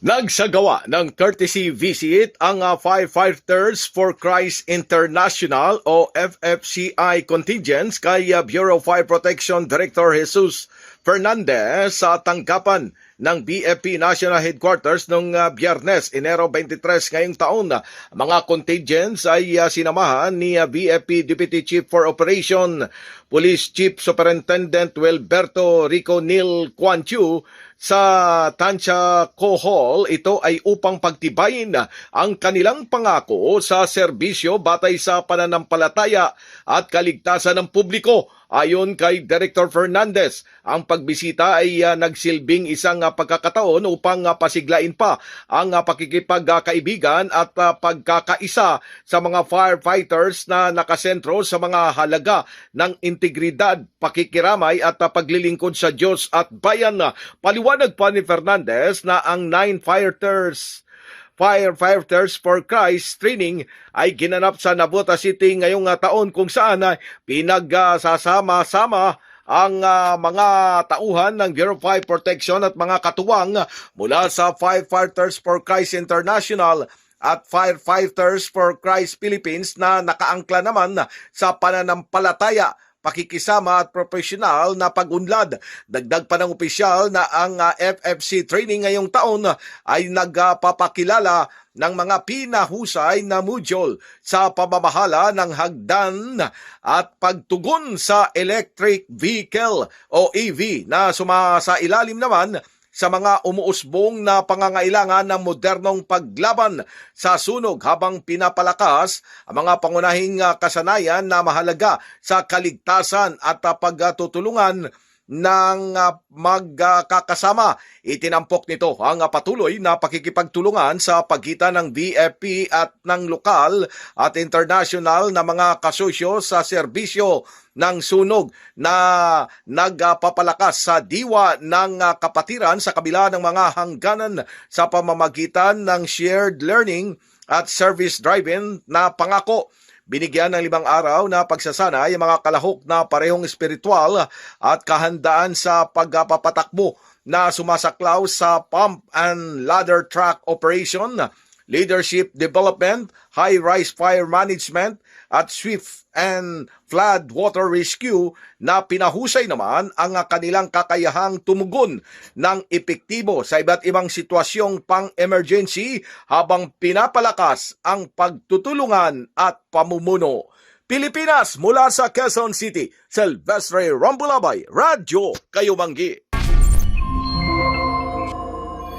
Nagsagawa ng courtesy visit ang Firefighters for Christ International o FFCI contingents kay Bureau of Fire Protection Director Jesus Fernandez sa tanggapan ng BFP National Headquarters noong Biyernes, Enero 23 ngayong taon. Mga contingents ay sinamahan ni BFP Deputy Chief for Operation, Police Chief Superintendent Wilberto Rico Neil Quan Chu sa Tansha Hall. Ito ay upang pagtibayin ang kanilang pangako sa serbisyo batay sa pananampalataya at kaligtasan ng publiko. Ayon kay Director Fernandez, ang pagbisita ay nagsilbing isang pagkakataon upang pasiglain pa ang pakikipagkaibigan at pagkakaisa sa mga firefighters na nakasentro sa mga halaga ng integridad, pakikiramay at paglilingkod sa Diyos at bayan. Paliwanag pa ni Fernandez na ang 9 Firefighters for Christ training ay ginanap sa Navota City ngayong taon kung saan pinagsasama-sama ang mga tauhan ng Bureau of Fire Protection at mga katuwang mula sa Firefighters for Christ International at Firefighters for Christ Philippines na nakaangkla naman sa pananampalataya, pakikisama at profesional na pag-unlad. Dagdag pa ng opisyal na ang FFC training ngayong taon ay nagpapakilala ng mga pinahusay na module sa pamamahala ng hagdan at pagtugon sa electric vehicle o EV na sumasailalim naman sa mga umuusbong na pangangailangan ng modernong paglaban sa sunog habang pinapalakas ang mga pangunahing kasanayan na mahalaga sa kaligtasan at pagtutulungan ng magkakasama. Itinampok nito ang patuloy na pakikipagtulungan sa pagitan ng BFP at ng lokal at international na mga kasosyo sa serbisyo ng sunog na nagpapalakas sa diwa ng kapatiran sa kabila ng mga hangganan sa pamamagitan ng shared learning at service driven na pangako. Binigyan ng 5 araw na pagsasanay ang mga kalahok na parehong espiritual at kahandaan sa pagpapatakbo na sumasaklaw sa pump and ladder truck operation, leadership development, high-rise fire management at swift and flood water rescue na pinahusay naman ang kanilang kakayahang tumugon ng epektibo sa iba't ibang sitwasyong pang-emergency habang pinapalakas ang pagtutulungan at pamumuno. Pilipinas, mula sa Quezon City, Silvestre Rambulabay, Radyo Kayumanggi.